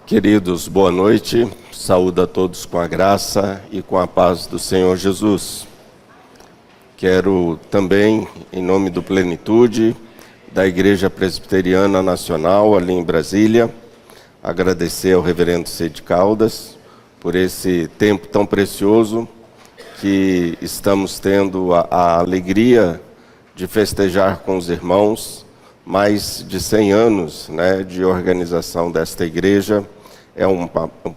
Queridos, boa noite. Saúdo a todos com a graça e com a paz do Senhor Jesus. Quero também, em nome do Plenitude, da Igreja Presbiteriana Nacional, ali em Brasília, agradecer ao Reverendo Cid Caldas por esse tempo tão precioso que estamos tendo a alegria de festejar com os irmãos mais de 100 anos, de organização desta igreja. É um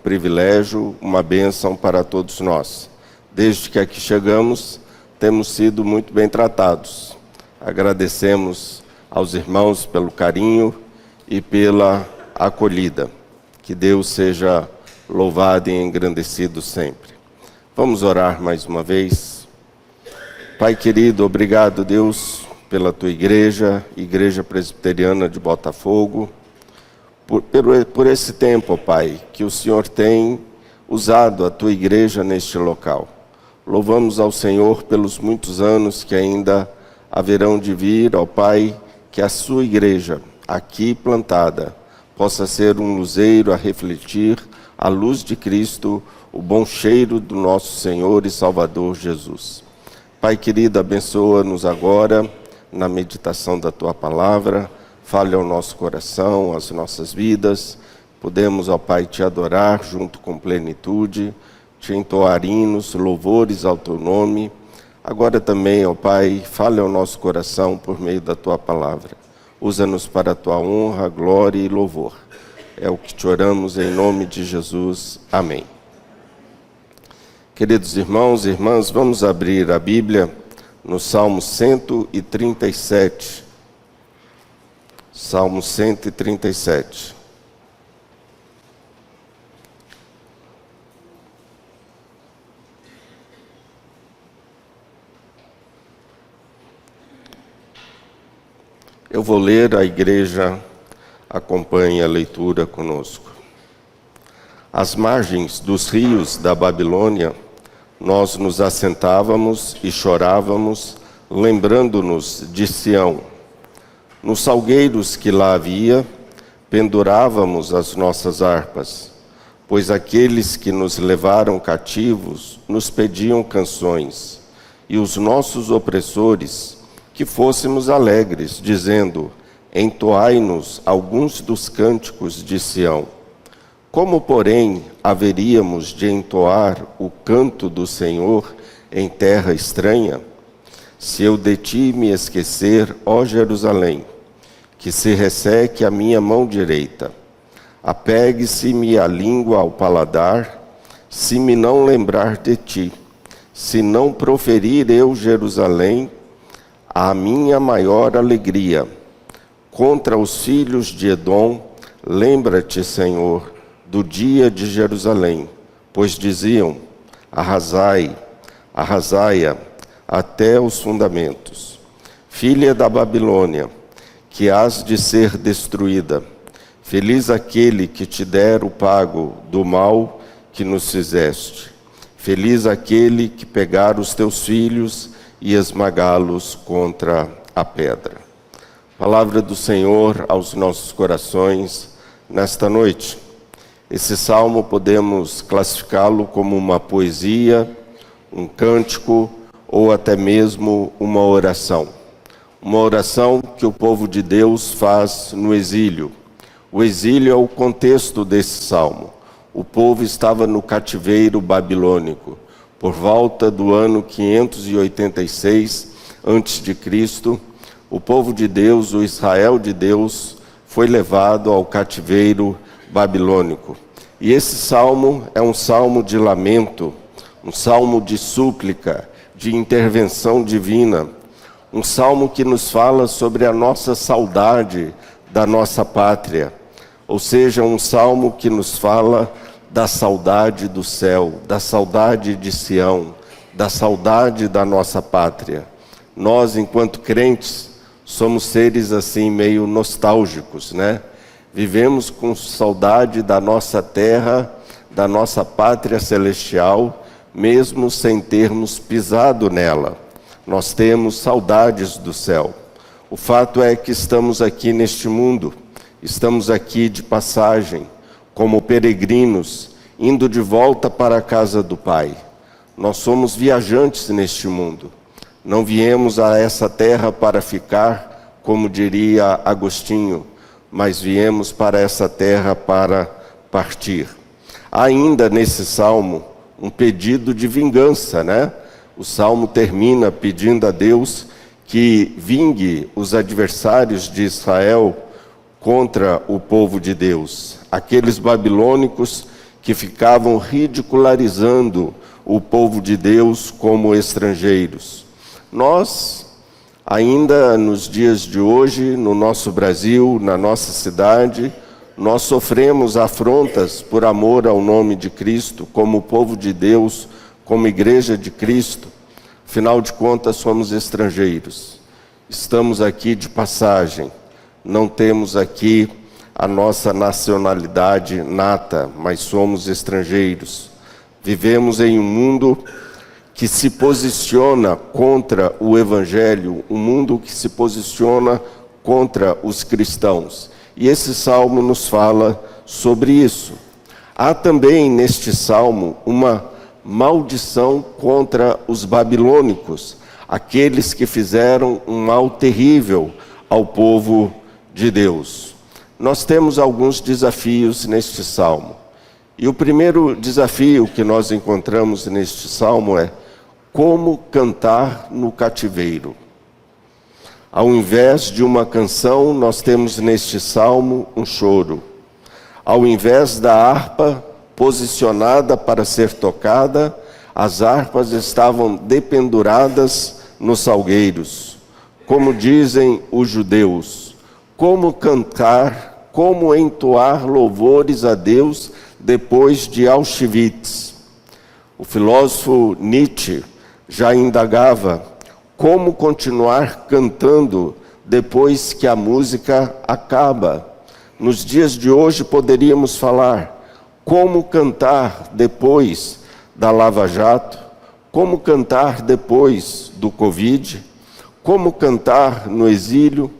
privilégio, uma bênção para todos nós. Desde que aqui chegamos, temos sido muito bem tratados. Agradecemos aos irmãos pelo carinho e pela acolhida. Que Deus seja louvado e engrandecido sempre. Vamos orar mais uma vez. Pai querido, obrigado, Deus, pela tua igreja, Igreja Presbiteriana de Botafogo, por esse tempo, Pai, que o Senhor tem usado a tua igreja neste local. Louvamos ao Senhor pelos muitos anos que ainda haverão de vir, ó Pai, que a sua igreja, aqui plantada, possa ser um luzeiro a refletir a luz de Cristo, o bom cheiro do nosso Senhor e Salvador Jesus. Pai querido, abençoa-nos agora na meditação da tua palavra. Fale ao nosso coração, às nossas vidas. Podemos, ó Pai, te adorar junto com plenitude, te entoar hinos, louvores ao teu nome. Agora também, ó Pai, fale ao nosso coração por meio da tua palavra. Usa-nos para a tua honra, glória e louvor. É o que te oramos em nome de Jesus. Amém. Queridos irmãos e irmãs, vamos abrir a Bíblia no Salmo 137. Salmo 137. Eu vou ler, a igreja acompanhe a leitura conosco. Às margens dos rios da Babilônia, nós nos assentávamos e chorávamos, lembrando-nos de Sião. Nos salgueiros que lá havia, pendurávamos as nossas harpas, pois aqueles que nos levaram cativos nos pediam canções, e os nossos opressores que fôssemos alegres, dizendo: entoai-nos alguns dos cânticos de Sião. Como, porém, haveríamos de entoar o canto do Senhor em terra estranha? Se eu de ti me esquecer, ó Jerusalém, que se resseque a minha mão direita. Apegue-se-me a língua ao paladar, se me não lembrar de ti. Se não proferir eu, Jerusalém, a minha maior alegria. Contra os filhos de Edom, lembra-te, Senhor, do dia de Jerusalém, pois diziam: arrasai, arrasai-a até os fundamentos. Filha da Babilônia, que hás de ser destruída. Feliz aquele que te der o pago do mal que nos fizeste. Feliz aquele que pegar os teus filhos e esmagá-los contra a pedra. Palavra do Senhor aos nossos corações nesta noite. Esse salmo podemos classificá-lo como uma poesia, um cântico ou até mesmo uma oração. Uma oração que o povo de Deus faz no exílio. O exílio é o contexto desse salmo. O povo estava no cativeiro babilônico. Por volta do ano 586 a.C., o povo de Deus, o Israel de Deus, foi levado ao cativeiro babilônico. E esse salmo é um salmo de lamento, um salmo de súplica, de intervenção divina. Um salmo que nos fala sobre a nossa saudade da nossa pátria. Ou seja, um salmo que nos fala da saudade do céu, da saudade de Sião, da saudade da nossa pátria. Nós, enquanto crentes, somos seres assim meio nostálgicos, Vivemos com saudade da nossa terra, da nossa pátria celestial, mesmo sem termos pisado nela. Nós temos saudades do céu. O fato é que estamos aqui neste mundo, estamos aqui de passagem. como peregrinos, indo de volta para a casa do Pai. Nós somos viajantes neste mundo. Não viemos a essa terra para ficar, como diria Agostinho, mas viemos para essa terra para partir. Há ainda nesse salmo um pedido de vingança, né? O salmo termina pedindo a Deus que vingue os adversários de Israel contra o povo de Deus, aqueles babilônicos que ficavam ridicularizando o povo de Deus como estrangeiros. Nós, ainda nos dias de hoje, no nosso Brasil, na nossa cidade, nós sofremos afrontas por amor ao nome de Cristo, como povo de Deus, como igreja de Cristo. Afinal de contas, somos estrangeiros. Estamos aqui de passagem. Não temos aqui a nossa nacionalidade nata, mas somos estrangeiros. Vivemos em um mundo que se posiciona contra o Evangelho, um mundo que se posiciona contra os cristãos. E esse salmo nos fala sobre isso. Há também neste salmo uma maldição contra os babilônicos, aqueles que fizeram um mal terrível ao povo de Deus. Nós temos alguns desafios neste salmo. E o primeiro desafio que nós encontramos neste salmo é como cantar no cativeiro. Ao invés de uma canção, nós temos neste salmo um choro. Ao invés da harpa posicionada para ser tocada, as harpas estavam dependuradas nos salgueiros. Como dizem os judeus, como cantar, como entoar louvores a Deus depois de Auschwitz. O filósofo Nietzsche já indagava como continuar cantando depois que a música acaba. Nos dias de hoje poderíamos falar como cantar depois da Lava Jato, como cantar depois do Covid, como cantar no exílio.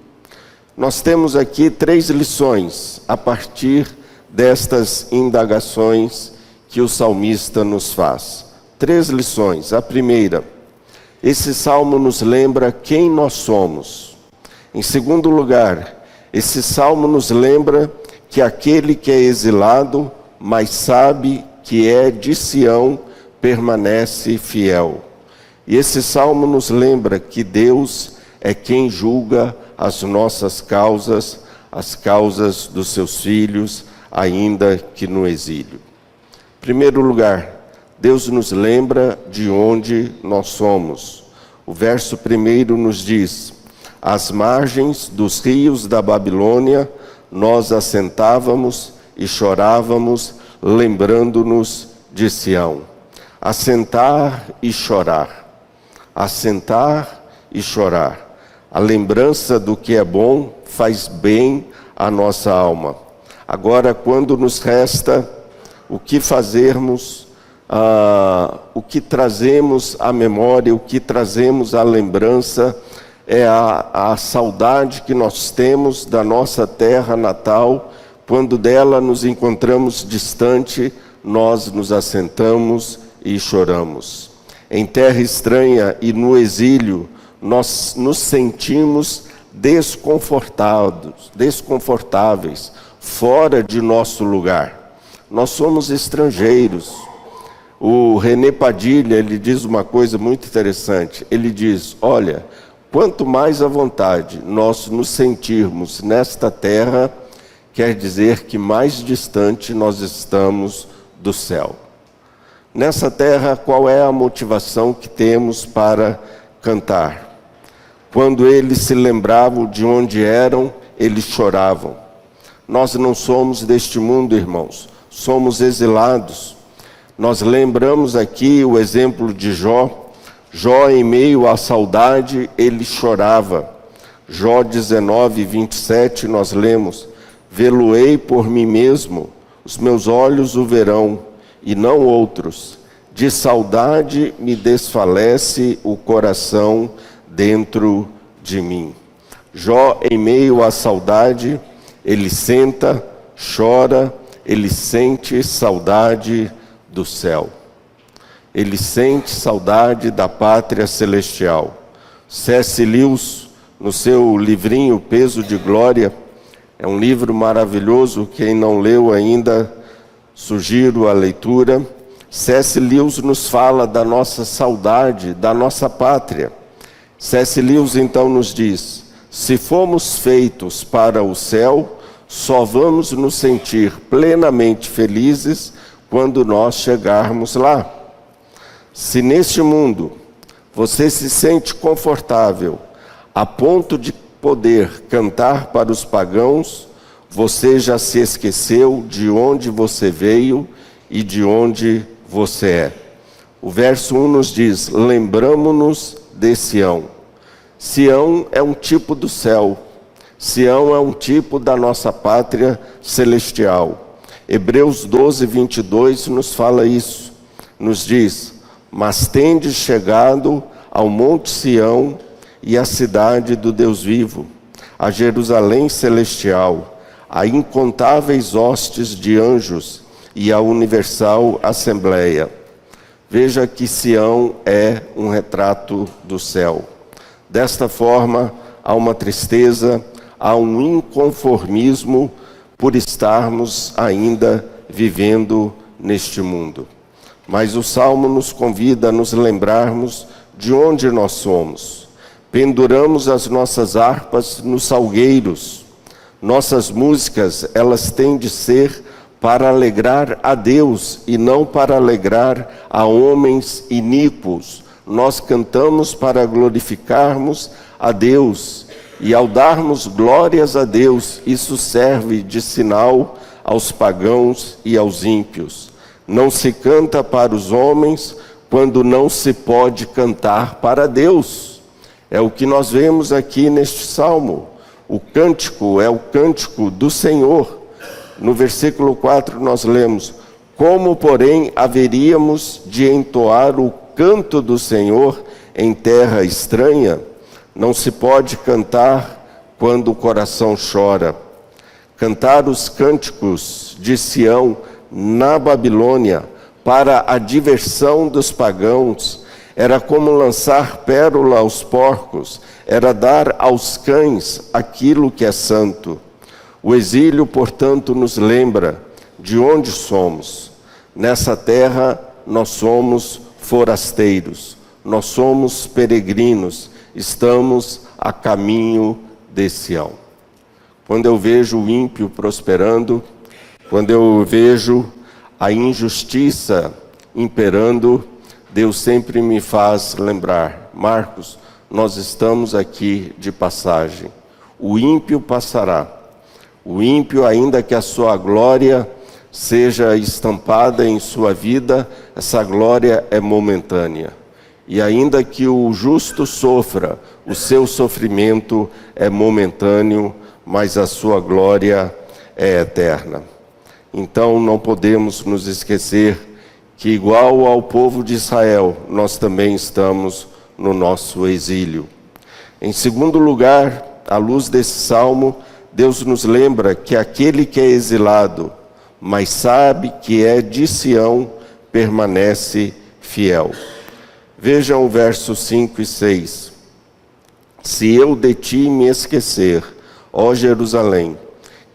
Nós temos aqui 3 lições a partir destas indagações que o salmista nos faz. 3 lições. A primeira, esse salmo nos lembra quem nós somos. Em segundo lugar, esse salmo nos lembra que aquele que é exilado, mas sabe que é de Sião, permanece fiel. E esse salmo nos lembra que Deus é quem julga as nossas causas, as causas dos seus filhos, ainda que no exílio. Em primeiro lugar, Deus nos lembra de onde nós somos. O verso 1 nos diz: às margens dos rios da Babilônia, nós assentávamos e chorávamos, lembrando-nos de Sião. Assentar e chorar. Assentar e chorar. A lembrança do que é bom faz bem à nossa alma. Agora, quando nos resta o que fazermos, o que trazemos à memória, o que trazemos à lembrança, é a saudade que nós temos da nossa terra natal. Quando dela nos encontramos distante, nós nos assentamos e choramos. Em terra estranha e no exílio, nós nos sentimos desconfortáveis, fora de nosso lugar. Nós somos estrangeiros. O René Padilha, ele diz uma coisa muito interessante. Ele diz: olha, quanto mais à vontade nós nos sentirmos nesta terra, quer dizer que mais distante nós estamos do céu. Nessa terra, qual é a motivação que temos para cantar? Quando eles se lembravam de onde eram, eles choravam. Nós não somos deste mundo, irmãos. Somos exilados. Nós lembramos aqui o exemplo de Jó. Jó, em meio à saudade, ele chorava. Jó 19, 27, nós lemos: vê-lo-ei por mim mesmo, os meus olhos o verão, e não outros. De saudade me desfalece o coração dentro de mim. Jó, em meio à saudade, ele senta, chora, ele sente saudade do céu. Ele sente saudade da pátria celestial. C.S. Lewis, no seu livrinho Peso de Glória, é um livro maravilhoso, quem não leu ainda, sugiro a leitura. C.S. Lewis nos fala da nossa saudade, da nossa pátria. C.S. Lewis então nos diz: se fomos feitos para o céu, só vamos nos sentir plenamente felizes quando nós chegarmos lá. Se neste mundo você se sente confortável a ponto de poder cantar para os pagãos, você já se esqueceu de onde você veio e de onde você é. O verso 1 nos diz: lembramo-nos de Sião. Sião é um tipo do céu. Sião é um tipo da nossa pátria celestial. Hebreus 12, 22 nos fala isso. Nos diz: mas tendes chegado ao monte Sião e à cidade do Deus vivo, a Jerusalém celestial, a incontáveis hostes de anjos e a universal assembleia. Veja que Sião é um retrato do céu. Desta forma, há uma tristeza, há um inconformismo por estarmos ainda vivendo neste mundo. Mas o Salmo nos convida a nos lembrarmos de onde nós somos. Penduramos as nossas harpas nos salgueiros. Nossas músicas, elas têm de ser para alegrar a Deus e não para alegrar a homens iníquos. Nós cantamos para glorificarmos a Deus, e ao darmos glórias a Deus, isso serve de sinal aos pagãos e aos ímpios. Não se canta para os homens quando não se pode cantar para Deus. É o que nós vemos aqui neste salmo. O cântico é o cântico do Senhor. No versículo 4 nós lemos: como, porém, haveríamos de entoar o canto do Senhor em terra estranha? Não se pode cantar quando o coração chora. Cantar os cânticos de Sião na Babilônia para a diversão dos pagãos era como lançar pérola aos porcos, era dar aos cães aquilo que é santo. O exílio, portanto, nos lembra de onde somos. Nessa terra nós somos forasteiros, nós somos peregrinos, estamos a caminho de Sião. Quando eu vejo o ímpio prosperando, quando eu vejo a injustiça imperando, Deus sempre me faz lembrar: Marcos, nós estamos aqui de passagem. O ímpio passará. O ímpio, ainda que a sua glória seja estampada em sua vida, essa glória é momentânea. E ainda que o justo sofra, o seu sofrimento é momentâneo, mas a sua glória é eterna. Então não podemos nos esquecer que, igual ao povo de Israel, nós também estamos no nosso exílio. Em segundo lugar, à luz desse salmo, Deus nos lembra que aquele que é exilado, mas sabe que é de Sião, permanece fiel. Vejam o verso 5 e 6. Se eu de ti me esquecer, ó Jerusalém,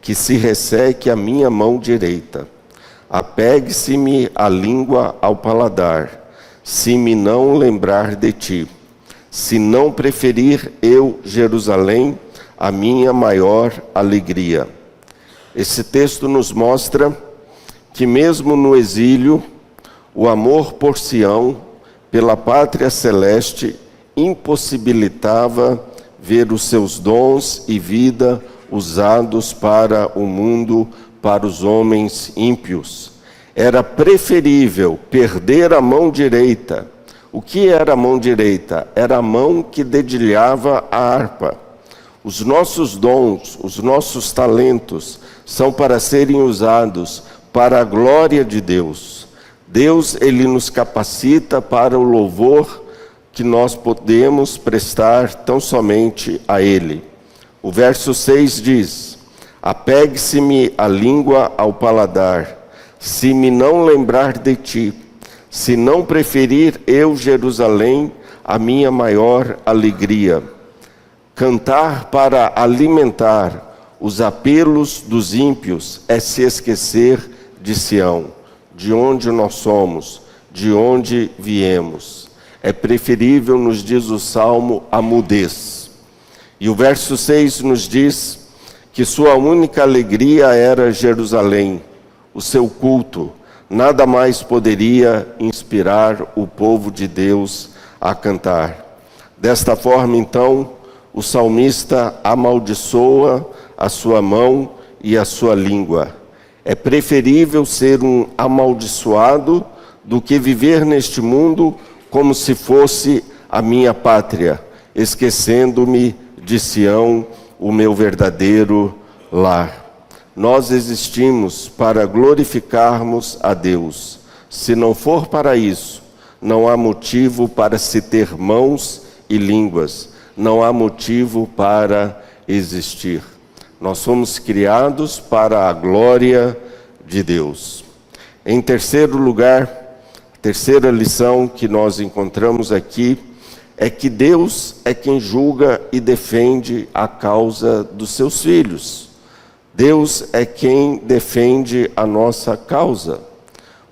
que se resseque a minha mão direita, apegue-se-me a língua ao paladar, se me não lembrar de ti, se não preferir eu, Jerusalém, a minha maior alegria. Esse texto nos mostra que mesmo no exílio, o amor por Sião, pela pátria celeste, impossibilitava ver os seus dons e vida usados para o mundo, para os homens ímpios. Era preferível perder a mão direita. O que era a mão direita? Era a mão que dedilhava a harpa. Os nossos dons, os nossos talentos são para serem usados para a glória de Deus. Deus, Ele nos capacita para o louvor que nós podemos prestar tão somente a Ele. O verso 6 diz: Apegue-se-me a língua ao paladar, se me não lembrar de ti, se não preferir eu, Jerusalém, a minha maior alegria. Cantar para alimentar os apelos dos ímpios é se esquecer de Sião, de onde nós somos, de onde viemos. É preferível, nos diz o Salmo, a mudez. E o verso 6 nos diz que sua única alegria era Jerusalém, o seu culto. Nada mais poderia inspirar o povo de Deus a cantar. Desta forma, então, o salmista amaldiçoa a sua mão e a sua língua. É preferível ser um amaldiçoado do que viver neste mundo como se fosse a minha pátria, esquecendo-me de Sião, o meu verdadeiro lar. Nós existimos para glorificarmos a Deus. Se não for para isso, não há motivo para se ter mãos e línguas. Não há motivo para existir. Nós fomos criados para a glória de Deus. Em terceiro lugar, a terceira lição que nós encontramos aqui é que Deus é quem julga e defende a causa dos seus filhos. Deus é quem defende a nossa causa.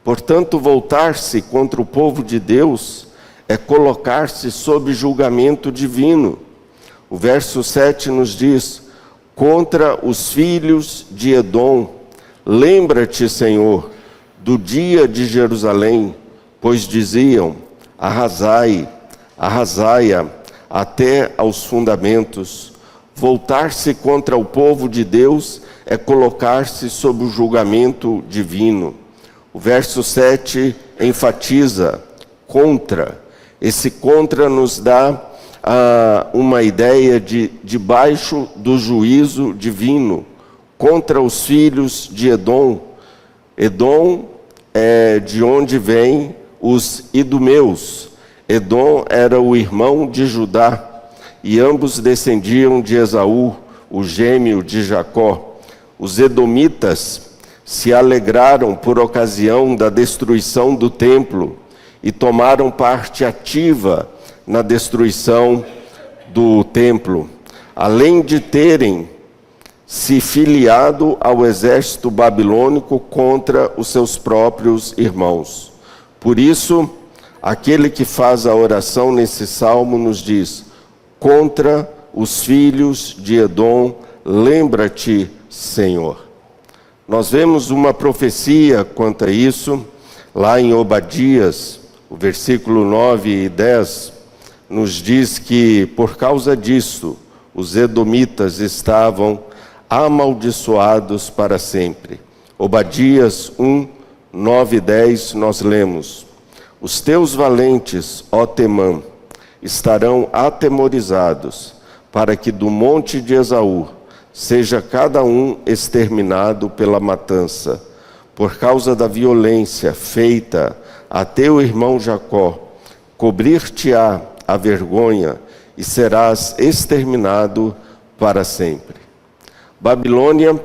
Portanto, voltar-se contra o povo de Deus é colocar-se sob julgamento divino. O verso 7 nos diz: contra os filhos de Edom, lembra-te, Senhor, do dia de Jerusalém, pois diziam: arrasai, arrasai-a até aos fundamentos. Voltar-se contra o povo de Deus é colocar-se sob o julgamento divino. O verso 7 enfatiza contra. Esse contra nos dá uma ideia de debaixo do juízo divino. Contra os filhos de Edom. Edom é de onde vêm os idumeus. Edom era o irmão de Judá, e ambos descendiam de Esaú, o gêmeo de Jacó. Os edomitas se alegraram por ocasião da destruição do templo e tomaram parte ativa na destruição do templo, além de terem se filiado ao exército babilônico contra os seus próprios irmãos. Por isso, aquele que faz a oração nesse salmo nos diz: contra os filhos de Edom, lembra-te, Senhor. Nós vemos uma profecia quanto a isso, lá em Obadias, o versículo 9 e 10, nos diz que, por causa disso, os edomitas estavam amaldiçoados para sempre. Obadias 1, 9 e 10, nós lemos: os teus valentes, ó Temã, estarão atemorizados, para que do monte de Esaú seja cada um exterminado pela matança, por causa da violência feita a teu irmão Jacó. Cobrir-te-á a vergonha e serás exterminado para sempre. Babilônia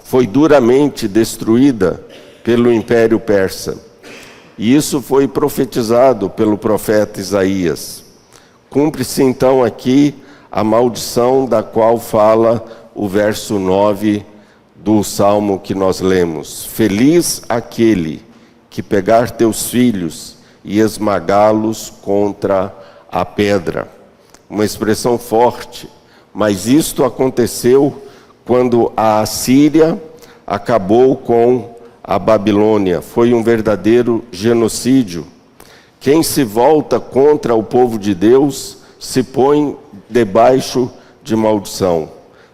foi duramente destruída pelo Império Persa. E isso foi profetizado pelo profeta Isaías. Cumpre-se então aqui a maldição da qual fala o verso 9 do salmo que nós lemos. Feliz aquele que pegar teus filhos e esmagá-los contra a pedra. Uma expressão forte, mas isto aconteceu quando a Assíria acabou com a Babilônia. Foi um verdadeiro genocídio. Quem se volta contra o povo de Deus se põe debaixo de maldição.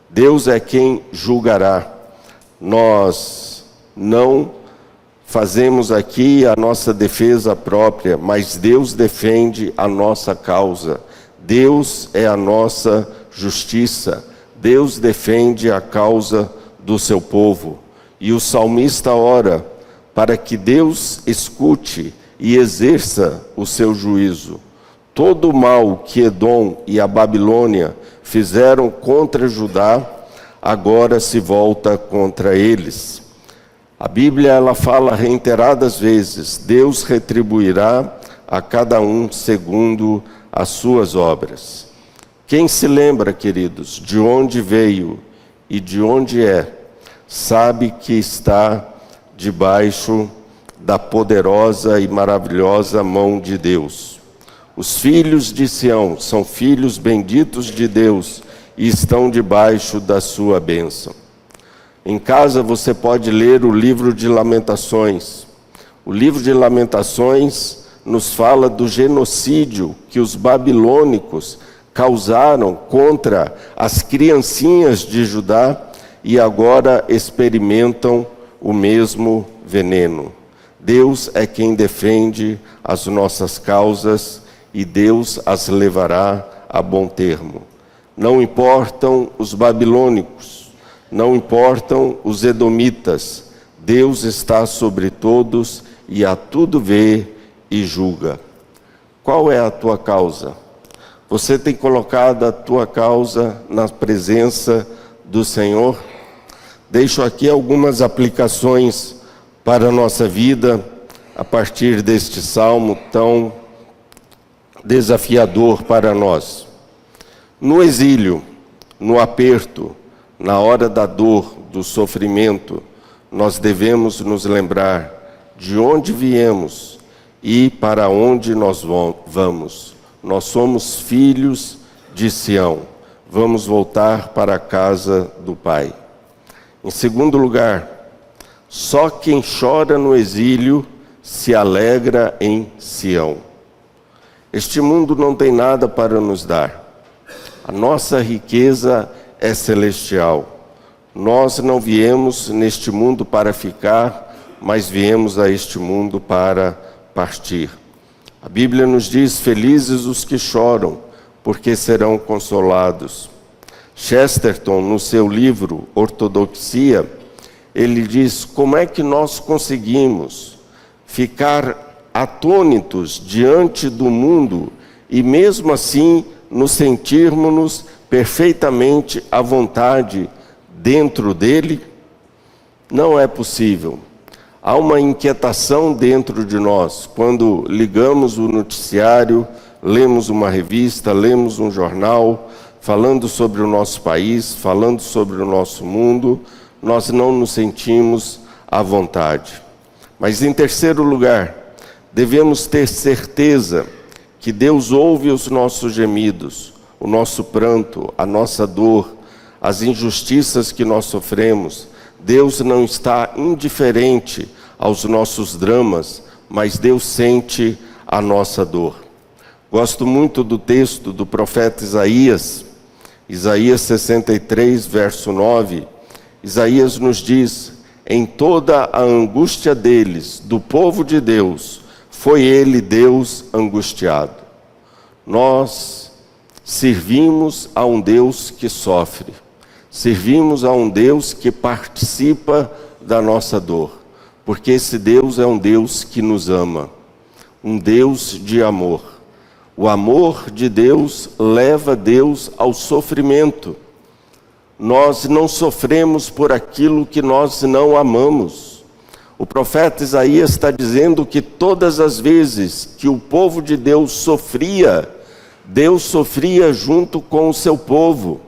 Deus é quem julgará. Nós não fazemos aqui a nossa defesa própria, mas Deus defende a nossa causa. Deus é a nossa justiça. Deus defende a causa do seu povo. E o salmista ora para que Deus escute e exerça o seu juízo. Todo o mal que Edom e a Babilônia fizeram contra Judá, agora se volta contra eles. A Bíblia ela fala reiteradas vezes: Deus retribuirá a cada um segundo as suas obras. Quem se lembra, queridos, de onde veio e de onde é, sabe que está debaixo da poderosa e maravilhosa mão de Deus. Os filhos de Sião são filhos benditos de Deus e estão debaixo da sua bênção. Em casa você pode ler o livro de Lamentações. O livro de Lamentações nos fala do genocídio que os babilônicos causaram contra as criancinhas de Judá e agora experimentam o mesmo veneno. Deus é quem defende as nossas causas e Deus as levará a bom termo. Não importam os babilônicos, não importam os edomitas, Deus está sobre todos e a tudo vê e julga. Qual é a tua causa? Você tem colocado a tua causa na presença do Senhor? Deixo aqui algumas aplicações para a nossa vida, a partir deste salmo tão desafiador para nós. No exílio, no aperto, na hora da dor, do sofrimento, nós devemos nos lembrar de onde viemos e para onde nós vamos. Nós somos filhos de Sião, vamos voltar para a casa do Pai. Em segundo lugar, só quem chora no exílio se alegra em Sião. Este mundo não tem nada para nos dar. A nossa riqueza é celestial. Nós não viemos neste mundo para ficar, mas viemos a este mundo para partir. A Bíblia nos diz: felizes os que choram, porque serão consolados. Chesterton, no seu livro Ortodoxia, ele diz: como é que nós conseguimos ficar atônitos diante do mundo e mesmo assim nos sentirmos perfeitamente à vontade dentro dele? Não é possível. Há uma inquietação dentro de nós quando ligamos o noticiário, lemos uma revista, lemos um jornal falando sobre o nosso país, falando sobre o nosso mundo, nós não nos sentimos à vontade. Mas em terceiro lugar, devemos ter certeza que Deus ouve os nossos gemidos, o nosso pranto, a nossa dor, as injustiças que nós sofremos. Deus não está indiferente aos nossos dramas, mas Deus sente a nossa dor. Gosto muito do texto do profeta Isaías, Isaías 63, verso 9. Isaías nos diz: em toda a angústia deles, do povo de Deus, foi ele, Deus, angustiado. Nós servimos a um Deus que sofre. Servimos a um Deus que participa da nossa dor, porque esse Deus é um Deus que nos ama, um Deus de amor. O amor de Deus leva Deus ao sofrimento. Nós não sofremos por aquilo que nós não amamos. O profeta Isaías está dizendo que todas as vezes que o povo de Deus sofria, Deus sofria junto com o seu povo.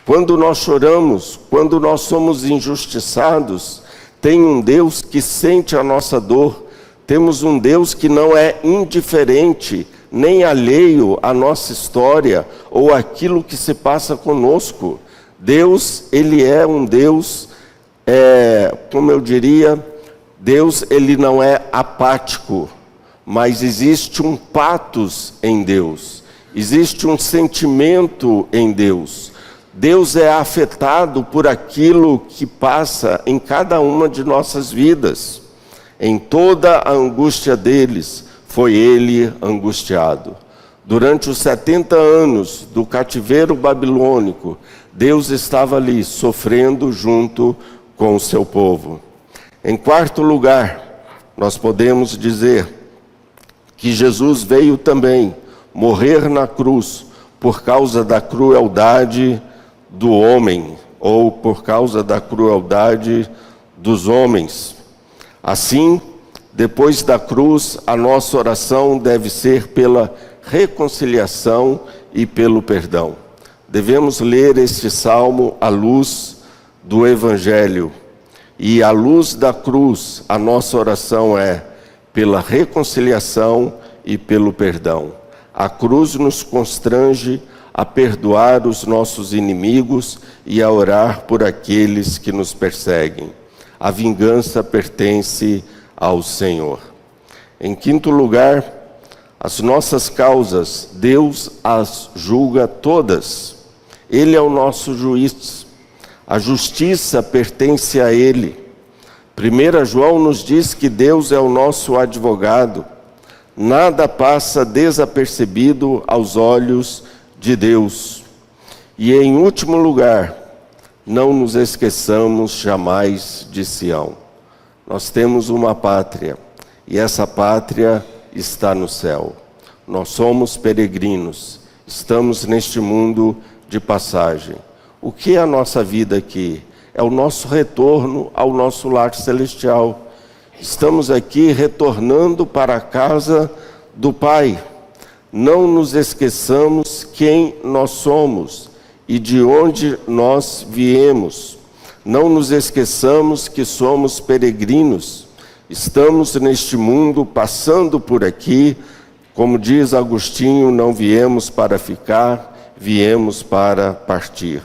Quando nós choramos, quando nós somos injustiçados, tem um Deus que sente a nossa dor. Temos um Deus que não é indiferente, nem alheio à nossa história ou àquilo que se passa conosco. Deus, ele é um Deus, como eu diria, Deus, ele não é apático, mas existe um patos em Deus, existe um sentimento em Deus. Deus é afetado por aquilo que passa em cada uma de nossas vidas. Em toda a angústia deles, foi ele angustiado. Durante os 70 anos do cativeiro babilônico, Deus estava ali sofrendo junto com o seu povo. Em quarto lugar, nós podemos dizer que Jesus veio também morrer na cruz por causa da crueldade do homem, ou por causa da crueldade dos homens. Assim, depois da cruz, a nossa oração deve ser pela reconciliação e pelo perdão. Devemos ler este salmo à luz do Evangelho. E à luz da cruz, a nossa oração é pela reconciliação e pelo perdão. A cruz nos constrange a perdoar os nossos inimigos e a orar por aqueles que nos perseguem. A vingança pertence ao Senhor. Em quinto lugar, as nossas causas, Deus as julga todas. Ele é o nosso juiz. A justiça pertence a Ele. 1 João nos diz que Deus é o nosso advogado. Nada passa desapercebido aos olhos de Deus. E em último lugar, não nos esqueçamos jamais de Sião. Nós temos uma pátria, e essa pátria está no céu. Nós somos peregrinos, estamos neste mundo de passagem. O que é a nossa vida aqui? É o nosso retorno ao nosso lar celestial. Estamos aqui retornando para a casa do Pai. Não nos esqueçamos quem nós somos e de onde nós viemos. Não nos esqueçamos que somos peregrinos. Estamos neste mundo, passando por aqui. Como diz Agostinho, não viemos para ficar, viemos para partir.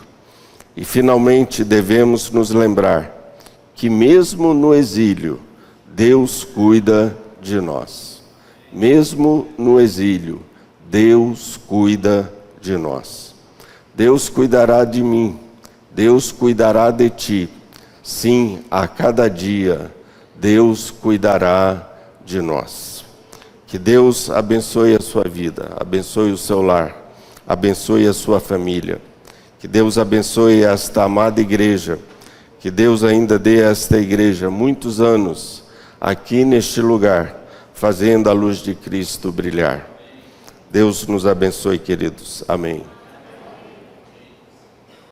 E finalmente devemos nos lembrar que mesmo no exílio, Deus cuida de nós. Mesmo no exílio, Deus cuida de nós. Deus cuidará de mim, Deus cuidará de ti. Sim, a cada dia, Deus cuidará de nós. Que Deus abençoe a sua vida, abençoe o seu lar, abençoe a sua família. Que Deus abençoe esta amada igreja. Que Deus ainda dê a esta igreja muitos anos aqui neste lugar, fazendo a luz de Cristo brilhar. Deus nos abençoe, queridos. Amém.